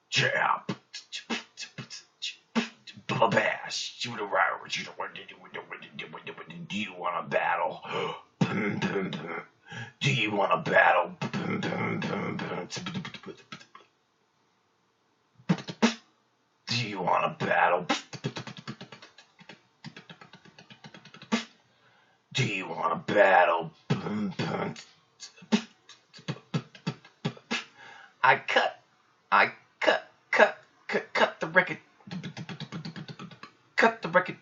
Jab. Bash. Do you want to battle? Do you want to battle? Do you want to battle? Do you want to battle? I cut the record. Cut the record.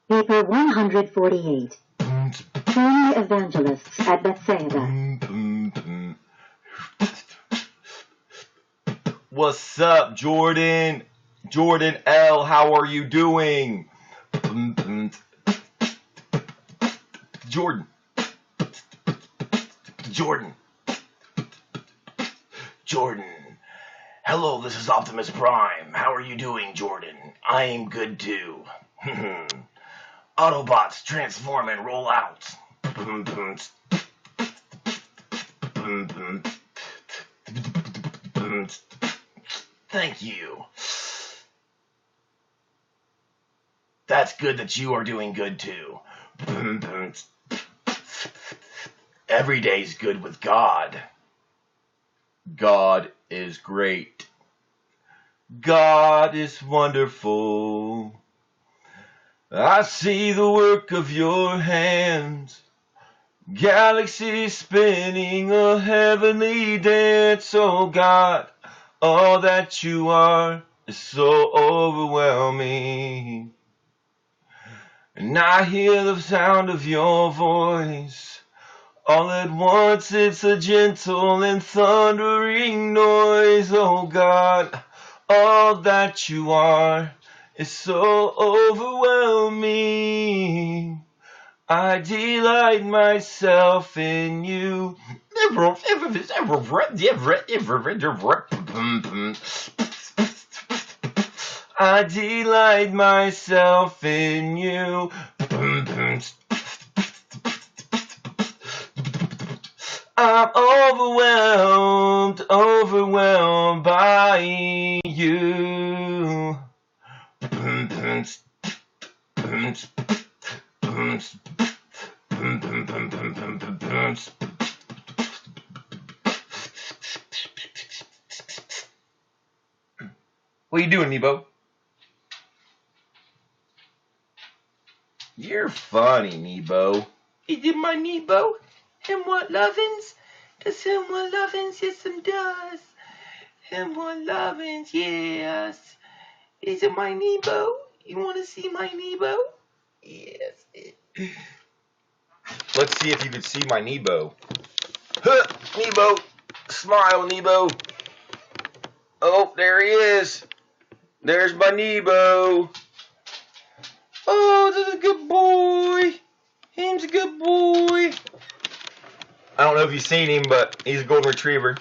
Paper 148. Join the evangelists at Bethsaida. What's up, Jordan? Jordan L, how are you doing? Jordan. Hello, this is Optimus Prime. How are you doing, Jordan? I am good too. Autobots, transform and roll out. Thank you. That's good that you are doing good too. Every day's good with God. God is great. God is wonderful. I see the work of your hands. Galaxies spinning a heavenly dance, oh God. All that you are is so overwhelming. And I hear the sound of your voice. All at once it's a gentle and thundering noise, oh God. All that you are is so overwhelming. I delight myself in you. I delight myself in you. I'm overwhelmed by you. What you doing, Nebo? You're funny, Nebo. Is it my Nebo? Him want lovins? Does him want lovins? Yes, him does. Him want lovins, yes. Is it my Nebo? You want to see my Nebo? Yes. Let's see if you can see my Nebo. Huh, Nebo. Smile, Nebo. Oh, there he is. There's my Nebo. Oh, this is a good boy. He's a good boy. I don't know if you've seen him, but he's a golden retriever.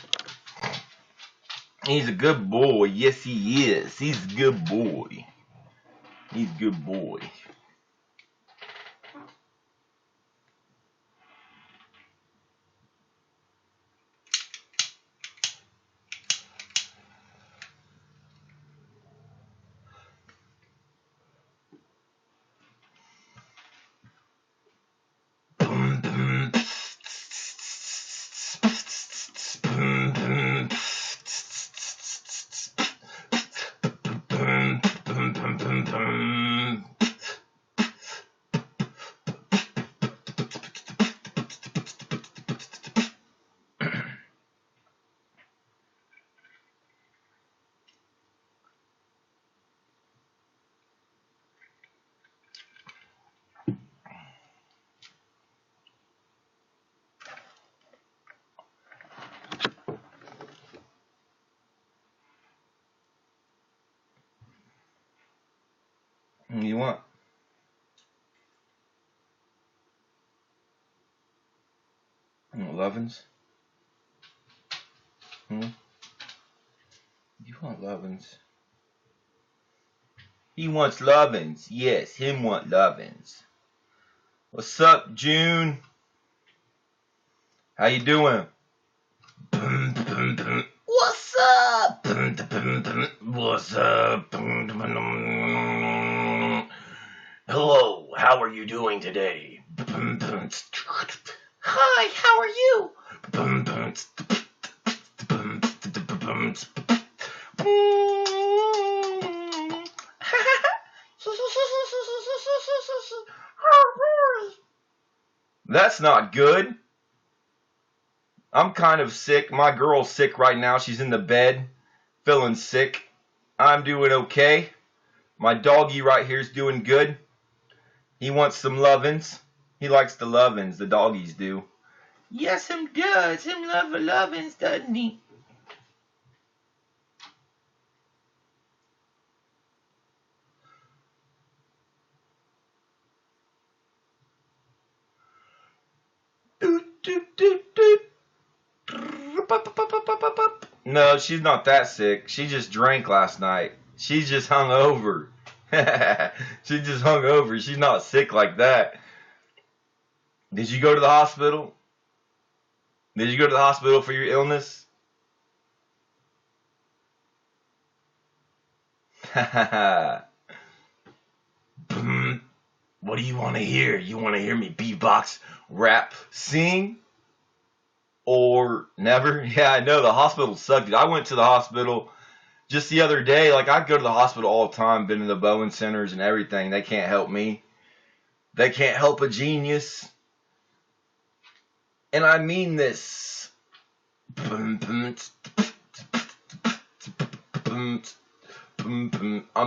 He's a good boy. Yes, he is. He's a good boy. He's a good boy. What do you want? Lovins? You want lovins? He wants lovins. Yes, him want lovins. What's up, June? How you doing? What's up? What's up? Hello, how are you doing today? Hi, how are you? That's not good. I'm kind of sick. My girl's sick right now. She's in the bed, feeling sick. I'm doing okay. My doggy right here is doing good. He wants some lovins. He likes the lovins, the doggies do. Yes, him does. Him love the lovins, doesn't he? No, she's not that sick. She just drank last night. She's just hung over. She just hung over. She's not sick like that. Did you go to the hospital? Did you go to the hospital for your illness? What do you want to hear? You want to hear me beatbox, rap, sing? Or never? Yeah, I know the hospital sucked. I went to the hospital Just the other day, like I go to the hospital all the time, been in the Bowen centers and everything. They can't help me. They can't help a genius. And I mean this. I'm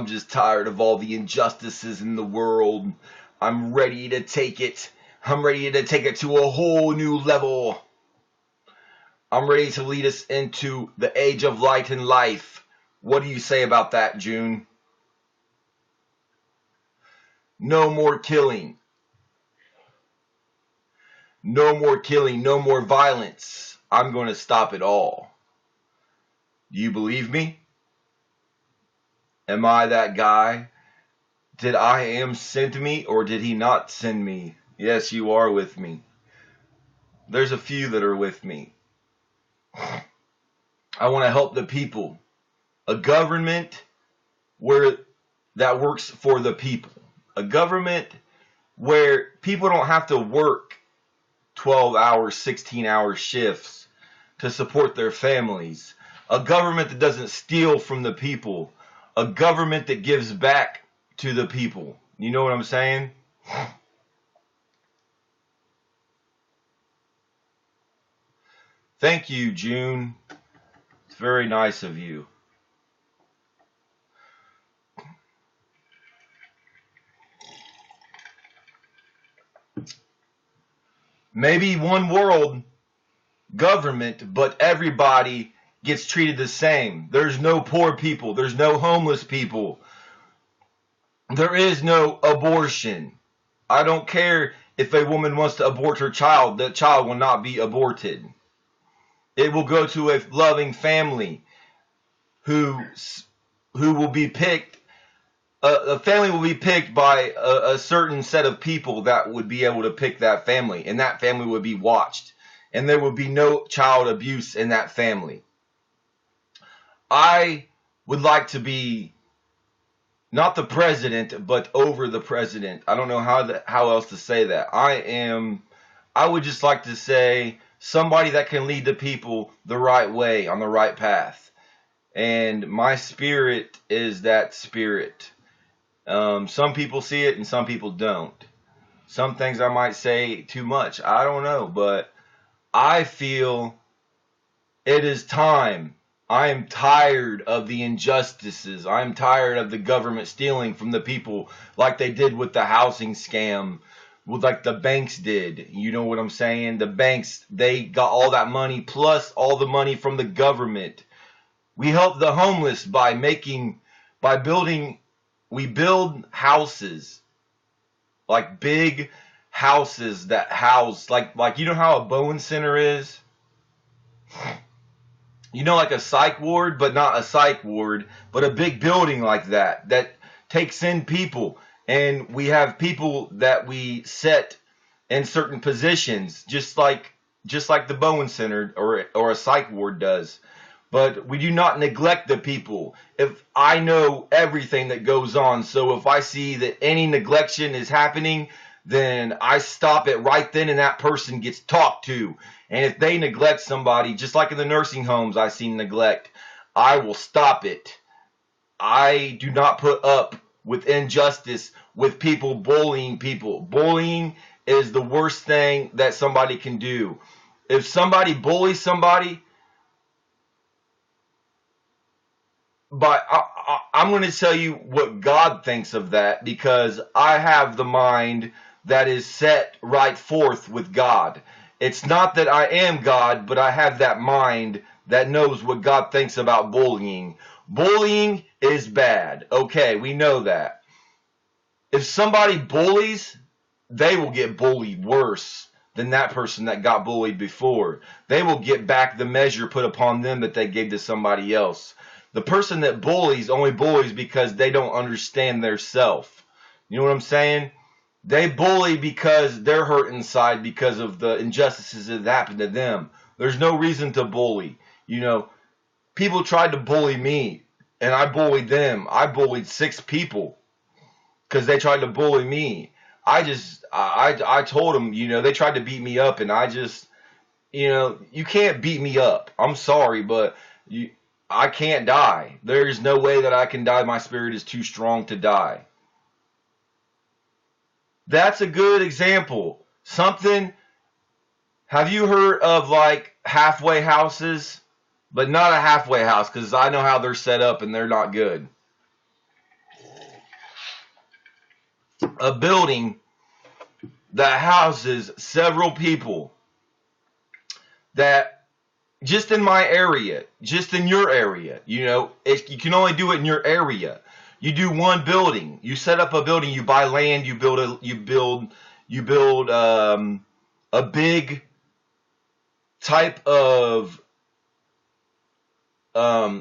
just tired of all the injustices in the world. I'm ready to take it. I'm ready to take it to a whole new level. I'm ready to lead us into the age of light and life. What do you say about that, June? No more killing. No more killing. No more violence. I'm going to stop it all. Do you believe me? Am I that guy? Did I am send me or did he not send me? Yes, you are with me. There's a few that are with me. I want to help the people. A government that works for the people. A government where people don't have to work 12-hour, 16-hour shifts to support their families. A government that doesn't steal from the people. A government that gives back to the people. You know what I'm saying? Thank you, June. It's very nice of you. Maybe one world government, but everybody gets treated the same. There's no poor people. There's no homeless people. There is no abortion. I don't care if a woman wants to abort her child. That child will not be aborted. It will go to a loving family who will be picked. A family will be picked by a certain set of people that would be able to pick that family, and that family would be watched, and there would be no child abuse in that family. I would like to be not the president, but over the president. I don't know how else to say that. I would just like to say somebody that can lead the people the right way, on the right path. And my spirit is that spirit. Some people see it and some people don't. Some things I might say too much. I don't know, but I feel it is time. I am tired of the injustices. I'm tired of the government stealing from the people like they did with the housing scam, like the banks did. You know what I'm saying? The banks, they got all that money plus all the money from the government. We help the homeless by building. We build houses, like big houses that house, like you know how a Bowen Center is? You know, like a psych ward, but not a psych ward, but a big building like that takes in people. And we have people that we set in certain positions, just like the Bowen Center or a psych ward does. But we do not neglect the people. If I know everything that goes on, so if I see that any neglection is happening, then I stop it right then and that person gets talked to. And if they neglect somebody, just like in the nursing homes I see neglect, I will stop it. I do not put up with injustice, with people bullying people. Bullying is the worst thing that somebody can do. If somebody bullies somebody, but I'm going to tell you what God thinks of that, because I have the mind that is set right forth with God. It's not that I am God, but I have that mind that knows what God thinks about bullying. Bullying is bad. Okay, we know that. If somebody bullies, they will get bullied worse than that person that got bullied before. They will get back the measure put upon them that they gave to somebody else. The person that bullies only bullies because they don't understand their self. You know what I'm saying? They bully because they're hurt inside because of the injustices that happened to them. There's no reason to bully. You know, people tried to bully me, and I bullied them. I bullied 6 people because they tried to bully me. I told them, you know, they tried to beat me up, and I just, you know, you can't beat me up. I'm sorry, but I can't die. There's no way that I can die. My spirit is too strong to die. That's a good example. Something, have you heard of like halfway houses? But not a halfway house, because I know how they're set up and they're not good. A building that houses several people, that just in my area, just in your area, you know, you can only do it in your area. You do one building. You set up a building. You buy land. You build a big type of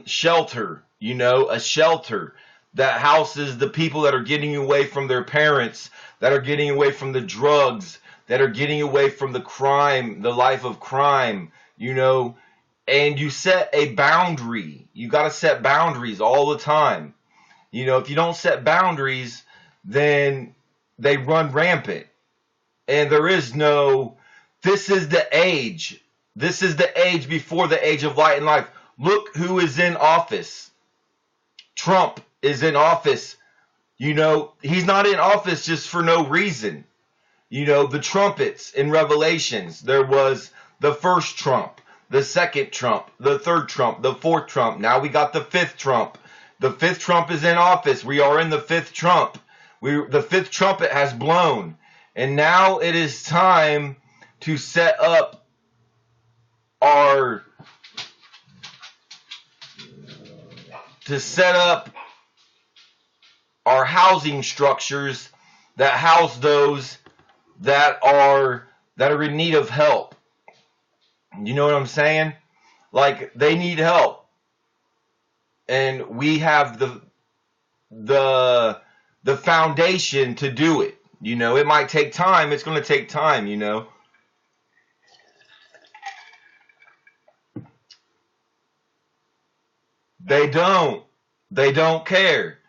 shelter. You know, a shelter that houses the people that are getting away from their parents, that are getting away from the drugs, that are getting away from the crime, the life of crime. You know, and you set a boundary. You got to set boundaries all the time. You know, if you don't set boundaries, then they run rampant. And there is no, this is the age. This is the age before the age of light and life. Look who is in office. Trump is in office. You know, he's not in office just for no reason. You know, the trumpets in Revelations, there was the first trump, the second Trump, the third Trump, the fourth Trump. Now we got the fifth Trump. The fifth Trump is in office. We are in the fifth Trump. The fifth trumpet has blown. And now it is time to set up our housing structures that house those that are in need of help. You know what I'm saying? Like, they need help. And we have the foundation to do it. You know, it might take time. It's going to take time, you know. They don't care.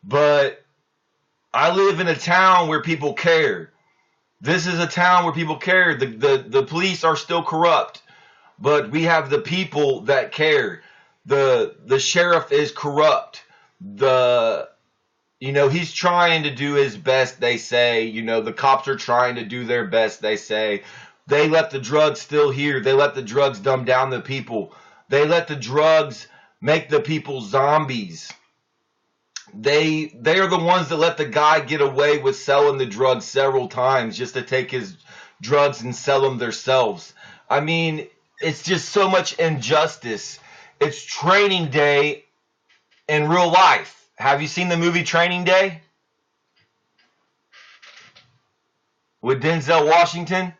But I live in a town where people care. This is a town where people care. The police are still corrupt, but we have the people that care. The sheriff is corrupt. You know, he's trying to do his best, they say. You know, the cops are trying to do their best, they say. They let the drugs still here. They let the drugs dumb down the people. They let the drugs make the people zombies. They are the ones that let the guy get away with selling the drugs several times just to take his drugs and sell them themselves. I mean, it's just so much injustice. It's Training Day in real life. Have you seen the movie Training Day? With Denzel Washington?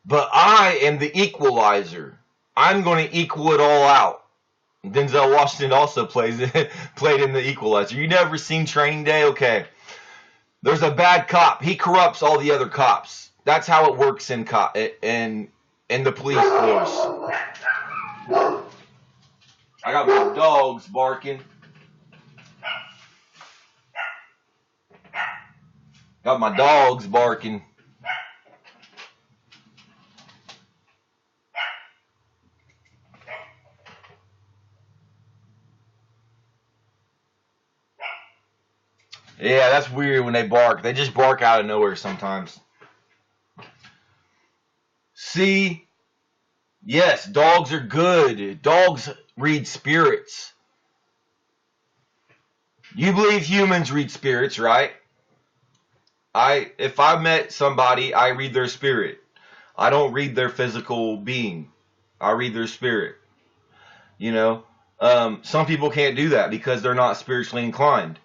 But I am the equalizer. I'm going to equal it all out. Denzel Washington also played in The Equalizer. You never seen Training Day? Okay. There's a bad cop. He corrupts all the other cops. That's how it works in the police force. I got my dogs barking. Got my dogs barking. Yeah, that's weird when they bark. They just bark out of nowhere sometimes. See? Yes, dogs are good. Dogs read spirits. You believe humans read spirits, right? If I met somebody, I read their spirit. I don't read their physical being. I read their spirit. You know? Some people can't do that because they're not spiritually inclined.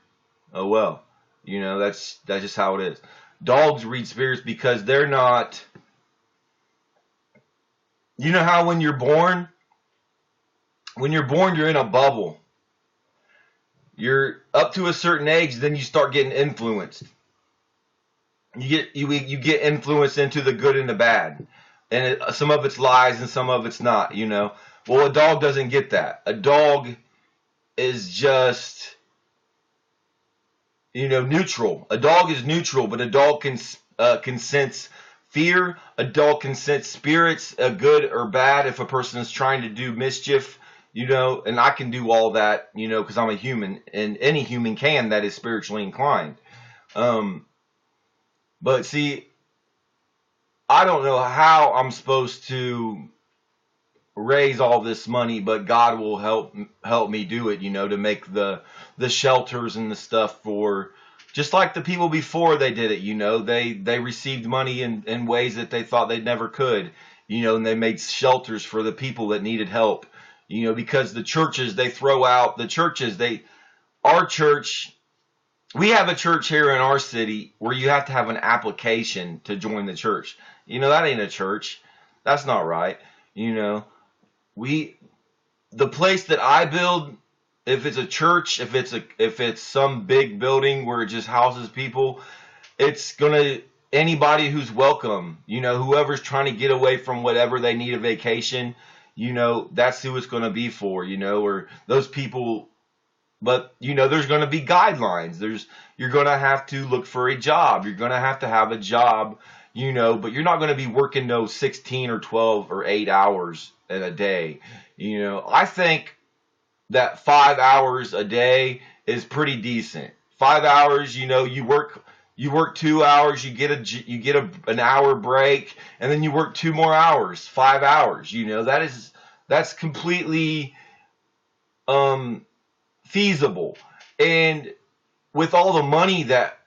Oh well. You know, that's just how it is. Dogs read spirits because they're not. You know how when you're born, you're in a bubble. You're up to a certain age, then you start getting influenced. You get influenced into the good and the bad, and some of it's lies and some of it's not. You know, well, a dog doesn't get that. A dog is just, you know, neutral. A dog is neutral, but a dog can sense fear, adult consent, spirits, good or bad if a person is trying to do mischief, and I can do all that, because I'm a human, and any human can that is spiritually inclined. But see, I don't know how I'm supposed to raise all this money, but God will help me do it, to make the shelters and the stuff for just like the people before they did it, they received money in ways that they thought they never could, and they made shelters for the people that needed help, because the churches, they throw out the churches, our church, we have a church here in our city where you have to have an application to join the church. That ain't a church. That's not right. We the place that I build, if it's a church, if it's some big building where it just houses people, it's gonna anybody who's welcome, whoever's trying to get away from whatever they need a vacation, that's who it's gonna be for, or those people. But there's gonna be guidelines. You're gonna have to look for a job. You're gonna have to have a job, but you're not gonna be working no 16 or 12 or 8 hours in a day. I think that 5 hours a day is pretty decent. 5 hours, you work 2 hours, you get an hour break, and then you work 2 more hours, 5 hours. That's completely feasible. And with all the money that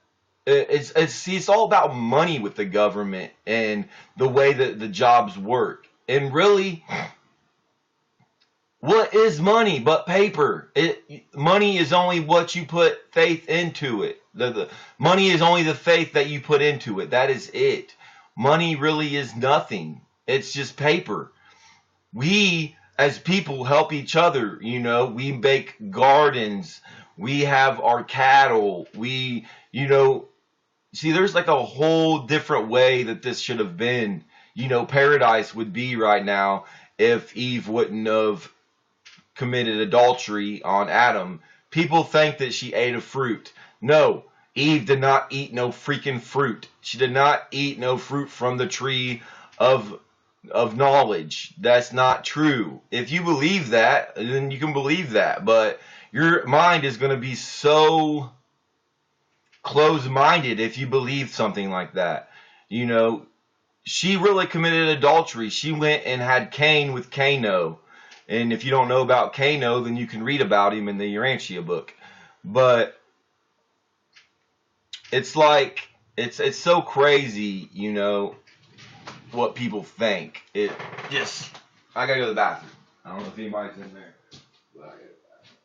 it's all about money with the government and the way that the jobs work. And really, what is money but paper? Money is only what you put faith into it. The money is only the faith that you put into it. That is it. Money really is nothing. It's just paper. We, as people, help each other. We make gardens. We have our cattle. We, see, there's like a whole different way that this should have been. Paradise would be right now if Eve wouldn't have committed adultery on Adam. People think that she ate a fruit. No, Eve did not eat no freaking fruit. She did not eat no fruit from the tree of knowledge. That's not true. If you believe that, then you can believe that. But your mind is going to be so closed-minded if you believe something like that. She really committed adultery. She went and had Cain with Cano. And if you don't know about Cano, then you can read about him in the Urantia book. But it's like, it's so crazy, what people think. I gotta go to the bathroom. I don't know if anybody's in there. But I gotta go to the bathroom.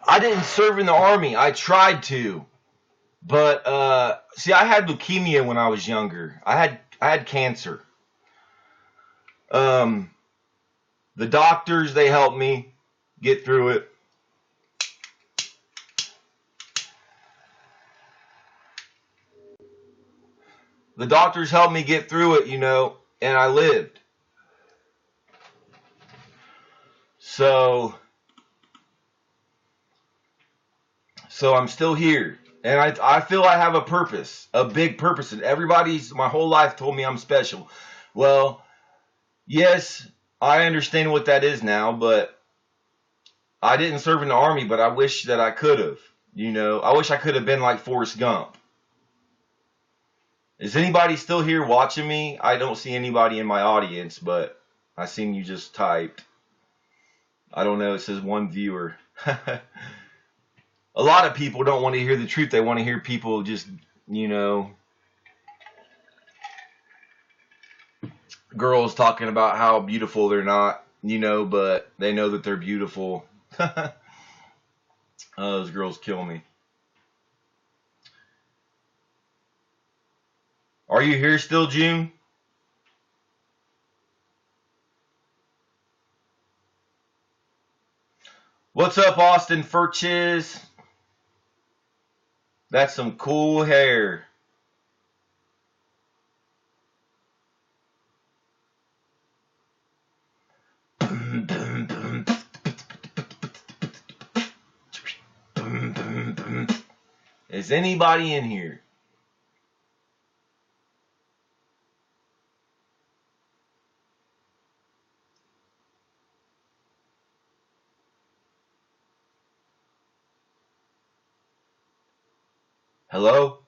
I didn't serve in the army. I tried to. But see, I had leukemia when I was younger. I had cancer. The doctors, they helped me get through it. The doctors helped me get through it, and I lived. So I'm still here. And I feel I have a purpose, a big purpose. And my whole life told me I'm special. Well, yes, I understand what that is now, but I didn't serve in the army, but I wish that I could have. I wish I could have been like Forrest Gump. Is anybody still here watching me? I don't see anybody in my audience, but I seen you just typed. I don't know. It says one viewer. A lot of people don't want to hear the truth. They want to hear people just, girls talking about how beautiful they're not, but they know that they're beautiful. Oh, those girls kill me. Are you here still, June? What's up, Austin Furches? That's some cool hair. Is anybody in here? Hello?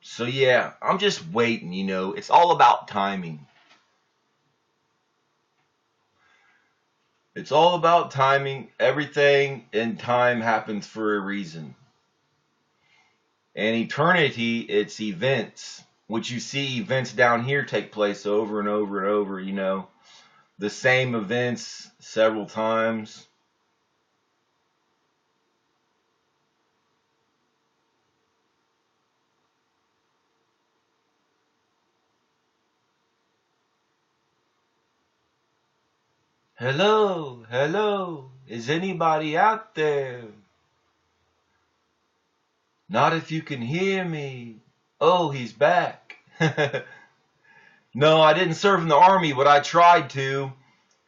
So yeah, I'm just waiting, It's all about timing. It's all about timing. Everything in time happens for a reason. And eternity, it's events. Which you see events down here take place over and over and over, the same events several times. Hello, hello, is anybody out there? Not if you can hear me. Oh, he's back. No, I didn't serve in the army, but I tried to.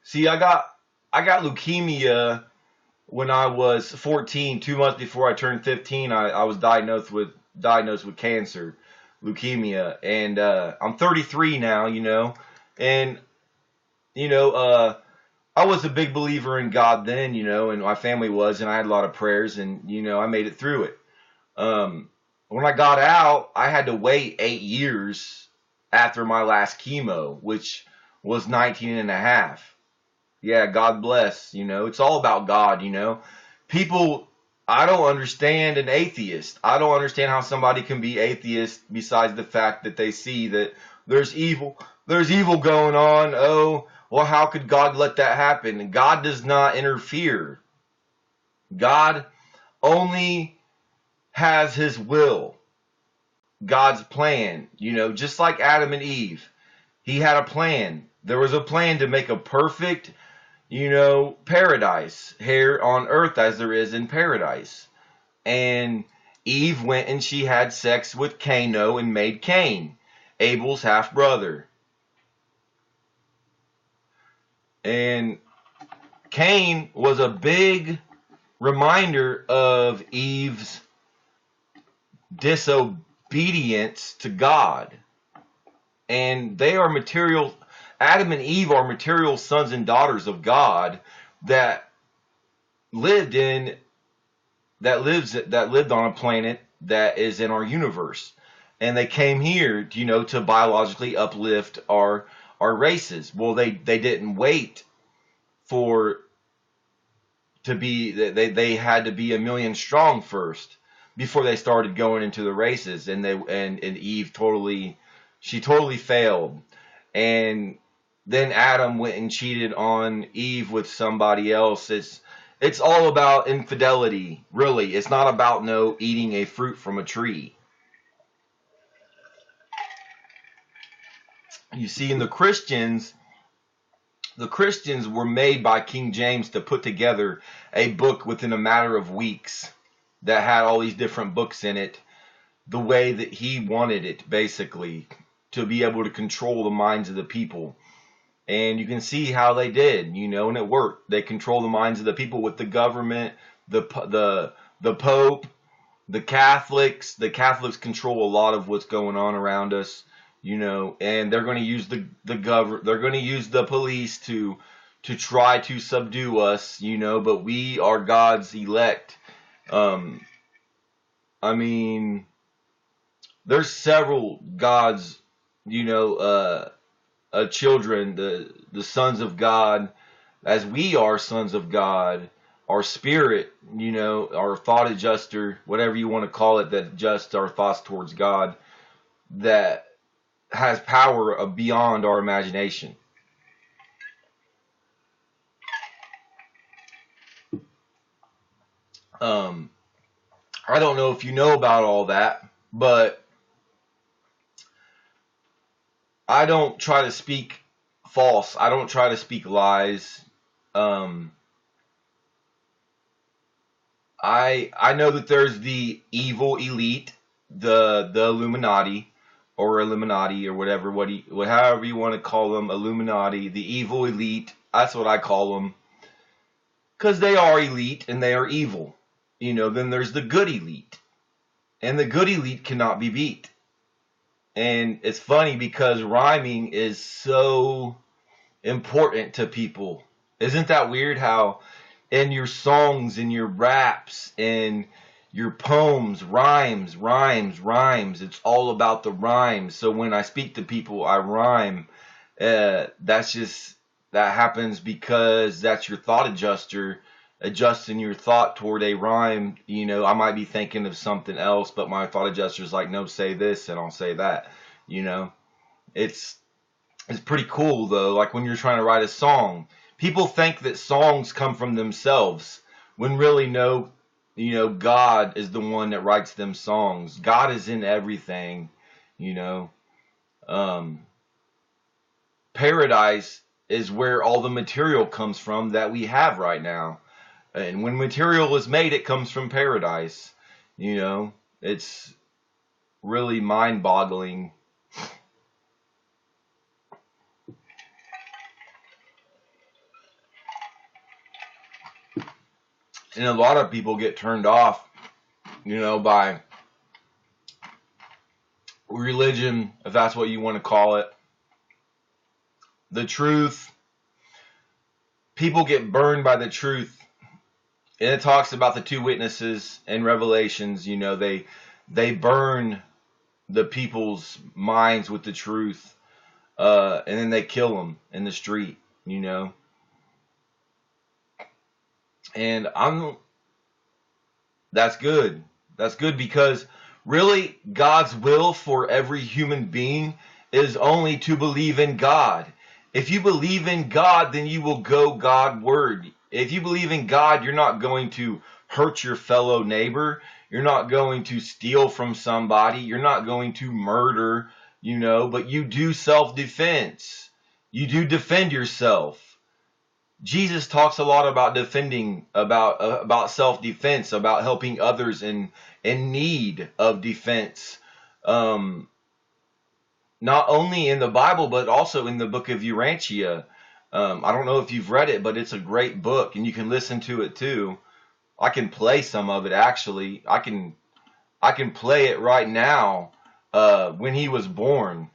See, I got leukemia when I was 14, 2 months before I turned 15. I was diagnosed with cancer, leukemia, and I'm 33 now, and I was a big believer in God then, and my family was, and I had a lot of prayers, and I made it through it. When I got out, I had to wait 8 years after my last chemo, which was 19 and a half. Yeah, God bless, it's all about God, People, I don't understand an atheist. I don't understand how somebody can be atheist besides the fact that they see that there's evil going on. Oh, well, how could God let that happen? God does not interfere. God only has his will, God's plan, just like Adam and Eve. He had a plan. There was a plan to make a perfect, paradise here on earth as there is in paradise. And Eve went and she had sex with Caino and made Cain, Abel's half brother. And Cain was a big reminder of Eve's disobedience to God. And they are material, Adam and Eve are material sons and daughters of God that lived on a planet that is in our universe. And they came here, to biologically uplift our races. Well, they didn't wait they had to be 1,000,000 strong first before they started going into the races, and Eve totally failed. And then Adam went and cheated on Eve with somebody else. It's all about infidelity, really. It's not about eating a fruit from a tree. You see, in the Christians were made by King James to put together a book within a matter of weeks that had all these different books in it, the way that he wanted it, basically, to be able to control the minds of the people. And you can see how they did, and it worked. They control the minds of the people with the government, the Pope, the Catholics. The Catholics control a lot of what's going on around us, and they're going to use they're going to use the police to try to subdue us, but we are God's elect. I mean, there's several gods, children, the sons of God, as we are sons of God, our spirit, our thought adjuster, whatever you want to call it, that adjusts our thoughts towards God, that has power beyond our imagination. I don't know if you know about all that, but I don't try to speak false. I don't try to speak lies. Um, I know that there's the evil elite, the Illuminati, or whatever, however you want to call them, Illuminati, the evil elite. That's what I call them, because they are elite and they are evil. Then there's the good elite, and the good elite cannot be beat. And it's funny because rhyming is so important to people. Isn't that weird how in your songs, in your raps, in your poems, rhymes, it's all about the rhymes. So when I speak to people, I rhyme. That happens because that's your thought adjuster adjusting your thought toward a rhyme. I might be thinking of something else, but my thought adjuster is like, no, say this, and I'll say that. It's pretty cool though. Like when you're trying to write a song, people think that songs come from themselves, when really no, God is the one that writes them songs. God is in everything. Paradise is where all the material comes from that we have right now. And when material is made, it comes from paradise. It's really mind-boggling. And a lot of people get turned off, by religion, if that's what you want to call it. The truth. People get burned by the truth. And it talks about the two witnesses in Revelations. They burn the people's minds with the truth, and then they kill them in the street. And that's good. That's good, because really God's will for every human being is only to believe in God. If you believe in God, then you will go Godward. If you believe in God, you're not going to hurt your fellow neighbor. You're not going to steal from somebody. You're not going to murder, but you do self-defense. You do defend yourself. Jesus talks a lot about defending, about self-defense, about helping others in need of defense. Not only in the Bible, but also in the book of Urantia. I don't know if you've read it, but it's a great book, and you can listen to it too. I can play some of it, actually. I can play it right now. When he was born,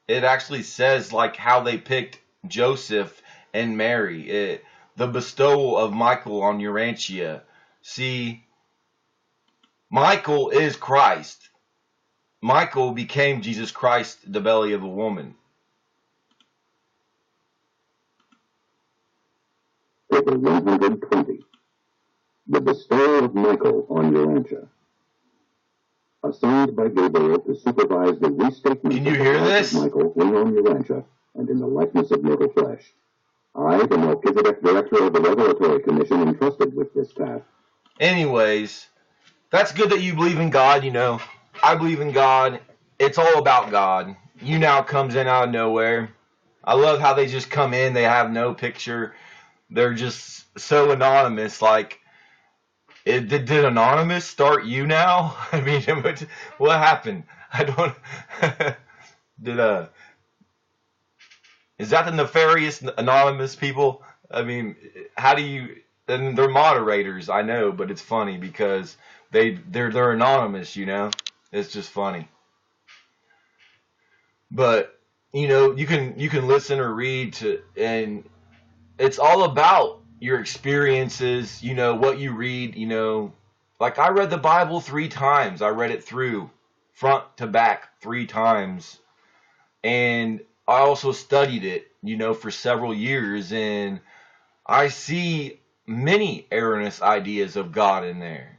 it actually says like how they picked Joseph and Mary, the bestowal of Michael on Urantia. See, Michael is Christ. Michael became Jesus Christ, the belly of a woman. Paper 120. The bestowal of Michael on Urantia. Assigned by Gabriel to supervise the restatement Can you hear this? of Michael when on Urantia, and in the likeness of mortal flesh. I, the Melchizedek director of the Revelatory Commission, entrusted with this task. Anyways, that's good that you believe in God. I believe in God. It's all about God. YouNow comes in out of nowhere. I love how they just come in. They have no picture. They're just so anonymous. Like, did Anonymous start YouNow? I mean, what happened? I don't. Is that the nefarious anonymous people? I mean, how do you? And they're moderators, I know, but it's funny because they're anonymous. It's just funny. But you can listen or read to, and it's all about your experiences. What you read. Like I read the Bible 3 times. I read it through. front to back 3 times. And I also studied it, for several years, and I see many erroneous ideas of God in there.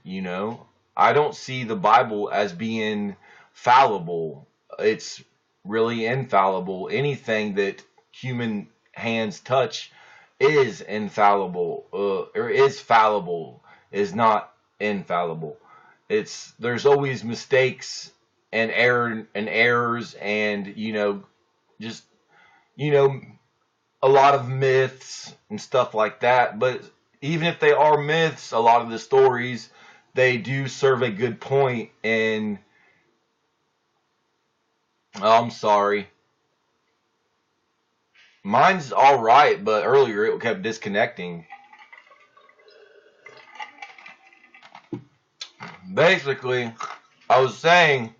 I don't see the Bible as being fallible. It's really infallible. Anything that human hands touch is infallible, or is fallible, is not infallible. There's always mistakes and errors, and just you know a lot of myths and stuff like that. But even if they are myths, a lot of the stories, they do serve a good point. And oh, I'm sorry, mine's all right, but earlier it kept disconnecting. Basically, I was saying,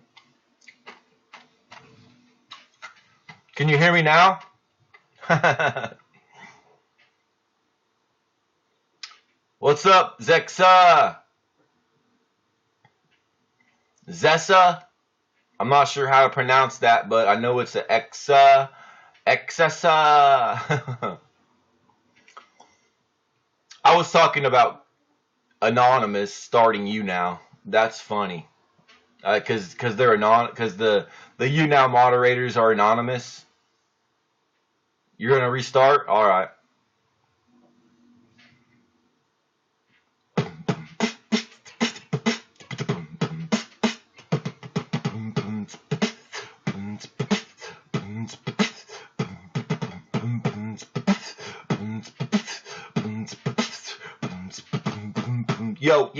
can you hear me now? What's up, Zexa? Zessa? I'm not sure how to pronounce that, but I know it's an Exa. Excessa. I was talking about Anonymous starting YouNow. That's funny. Because they're because the YouNow moderators are anonymous. You're gonna restart? All right. Yo,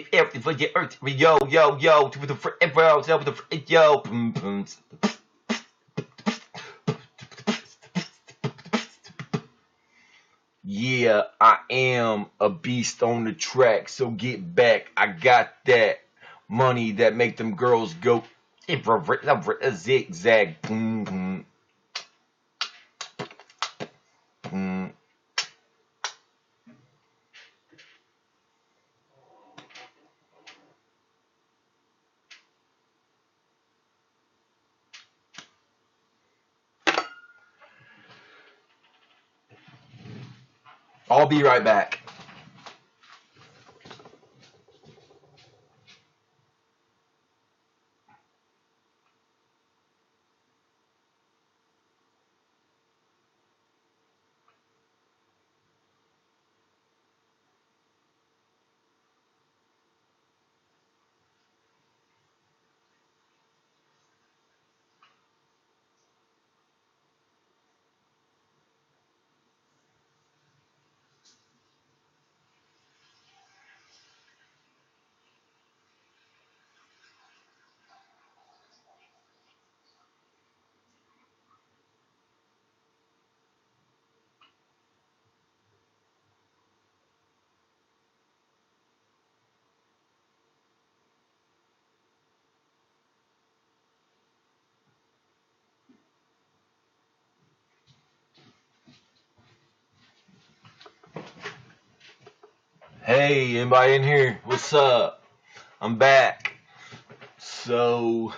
yo. Yeah, I am a beast on the track, so get back. I got that money that make them girls go zigzag. I'll be right back. Hey, anybody in here? What's up? I'm back. So,